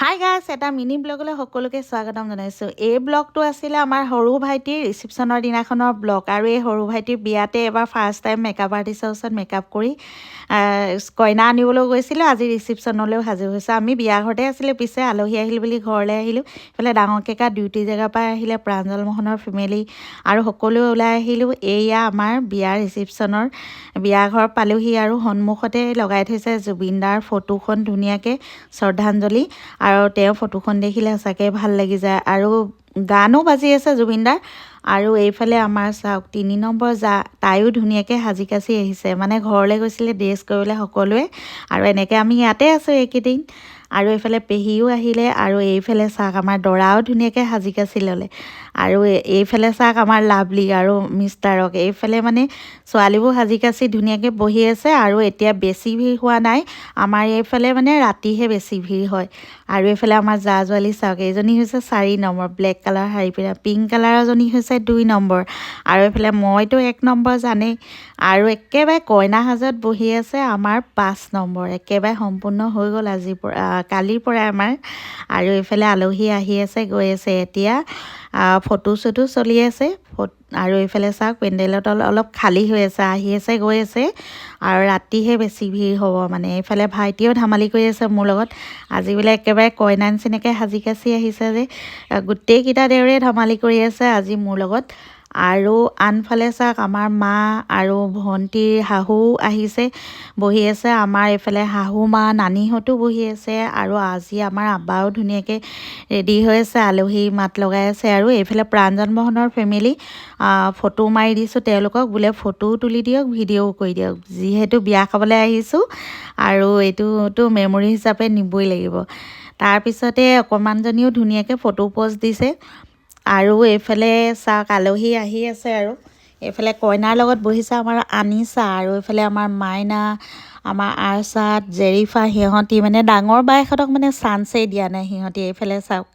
Hi guys, এটা mini ব্লগলৈ সকলোকে স্বাগতম জনাইছোঁ। এই ব্লগটো আছিলে আমাৰ সৰু ভাইটিৰ ৰিচিপশ্যনৰ দিনাখনৰ ব্লগ। আৰু এই সৰু ভাইটিৰ বিয়াতে এবাৰ ফাৰ্ষ্ট টাইম মেকআপ আৰ্টিষ্টৰ ওচৰত মেকআপ কৰি কইনা আনিবলৈ গৈছিলোঁ। আজি ৰিচিপশ্যনলৈও সাজু হৈছোঁ। আমি বিয়া ঘৰতে আছিলোঁ, পিছে আলহী আহিল বুলি ঘৰলৈ আহিলোঁ। এইফালে ডাঙৰ কেকা ডিউটি জেগাৰ পৰা আহিলে, প্ৰাঞ্জল মোহনৰ ফেমিলি আৰু সকলোৱে ওলাই আহিলোঁ। এয়া আমাৰ বিয়াৰ ৰিচিপশ্যনৰ বিয়া ঘৰ পালোহি আৰু সন্মুখতে লগাই থৈছে জুবিন দাৰ ফটোখন ধুনীয়াকৈ শ্ৰদ্ধাঞ্জলি। আৰু তেওঁ ফটোখন দেখিলে সঁচাকৈ ভাল লাগি যায়। আৰু গানো বাজি আছে জুবিন দাৰ। আৰু এইফালে আমাৰ চাওক ৩ নম্বৰ তাইও ধুনীয়াকৈ সাজি কাচি আহিছে, মানে ঘৰলৈ গৈছিলে ড্ৰেছ কৰিবলৈ সকলোৱে। আৰু এনেকৈ আমি ইয়াতে আছোঁ এইকেইদিন। আৰু এইফালে পেহীও আহিলে। আৰু এইফালে চাওক আমাৰ দৰাও ধুনীয়াকৈ সাজি কাচি ল'লে। আৰু এইফালে চাওক আমাৰ লাভলি আৰু মিষ্টাৰক। এইফালে মানে ছোৱালীবোৰ সাজি কাচি ধুনীয়াকৈ বহি আছে। আৰু এতিয়া বেছি ভিৰ হোৱা নাই, আমাৰ এইফালে মানে ৰাতিহে বেছি ভিৰ হয়। আৰু এইফালে আমাৰ জা-জোৱালী চাওক, এইজনী হৈছে 4 নম্বৰ ব্লেক কালাৰ শাৰী পিন্ধা, পিংক কালাৰজনী হৈছে 2 নম্বৰ। আৰু এইফালে মইতো 1 নম্বৰ জানেই। আৰু একেবাৰে কইনা সাজত বহি আছে আমাৰ 5 নম্বৰ। একেবাৰে সম্পূৰ্ণ হৈ গ'ল কালিৰ পৰাই আমাৰ। আৰু এইফালে আলহী আহি আছে গৈ আছে। এতিয়া ফটো চটো চলি আছে। আৰু এইফালে চাওক পেণ্ডেলত অলপ খালী হৈ আছে, আহি আছে গৈ আছে। আৰু ৰাতিহে বেছি ভিৰ হ'ব মানে। এইফালে ভাইটিয়েও ধেমালি কৰি আছে মোৰ লগত। আজি বোলে একেবাৰে কইনা নিচিনাকৈ সাজি কাচি আহিছে যে, গোটেইকেইটা দেওৰে ধেমালি কৰি আছে আজি মোৰ লগত। আৰু আনফালে চাওক আমাৰ মা আৰু ভণ্টিৰ শাহু আহিছে, বহি আছে। আমাৰ এইফালে শাহু মা নানীহঁতো বহি আছে। আৰু আজি আমাৰ আব্বাও ধুনীয়াকৈ ৰেডি হৈ আছে, আলহী মাত লগাই আছে। আৰু এইফালে প্ৰাঞ্জল মোহনৰ ফেমিলি ফটো মাৰি দিছোঁ তেওঁলোকক, বোলে ফটোও তুলি দিয়ক, ভিডিঅ'ও কৰি দিয়ক, যিহেতু বিয়া খাবলৈ আহিছোঁ আৰু এইটোতো মেমৰি হিচাপে নিবই লাগিব। তাৰপিছতে অকণমানজনীও ধুনীয়াকৈ ফটো প'জ দিছে। আৰু এইফালে চাওক আলহী আহি আছে। আৰু এইফালে কইনাৰ লগত বহিছে আমাৰ আনিছা। আৰু এইফালে আমাৰ মাইনা, আমাৰ আৰচাত, জেৰিফা, সিহঁতি মানে ডাঙৰ বায়েকহঁতক মানে চান্সেই দিয়া নাই সিহঁতি। এইফালে চাওক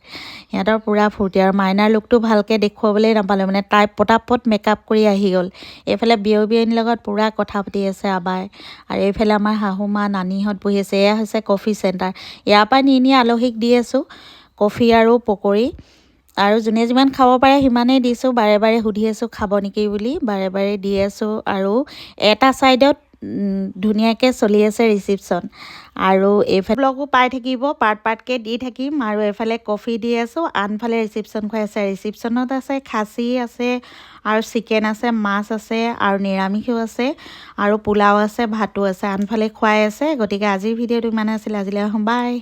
সিহঁতৰ পূৰা ফূৰ্তি। আৰু মাইনাৰ লুকটো ভালকৈ দেখুৱাবলৈ নাপালোঁ, মানে তাই পটাপট মেকআপ কৰি আহি গ'ল। এইফালে বিয়নীৰ লগত পূৰা কথা পাতি আছে আবাই। আৰু এইফালে আমাৰ শাহু মা নানীহঁত বহি আছে। এয়া হৈছে কফি চেণ্টাৰ। ইয়াৰ পৰা নি আলহীক দি আছোঁ কফি আৰু পকৰি। আৰু যোনে যিমান খাব পাৰে সিমানেই দিছোঁ। বাৰে বাৰে সুধি আছোঁ খাব নেকি বুলি, বাৰে বাৰে দি আছোঁ। আৰু এটা ছাইডত ধুনীয়াকৈ চলি আছে ৰিচিপশ্যন। আৰু এইফালে ব্লগো পাই থাকিব, পাৰ্টকৈ দি থাকিম। আৰু এইফালে কফি দি আছোঁ, আনফালে ৰিচিপশ্যন খুৱাই আছে। ৰিচিপশ্যনত আছে খাচী আছে, আৰু চিকেন আছে, মাছ আছে, আৰু নিৰামিষো আছে, আৰু পোলাও আছে, ভাতো আছে, আনফালে খুৱাই আছে। গতিকে আজিৰ ভিডিঅ'টো ইমানে আছিলে। আজিলৈ আহোঁ, বাই।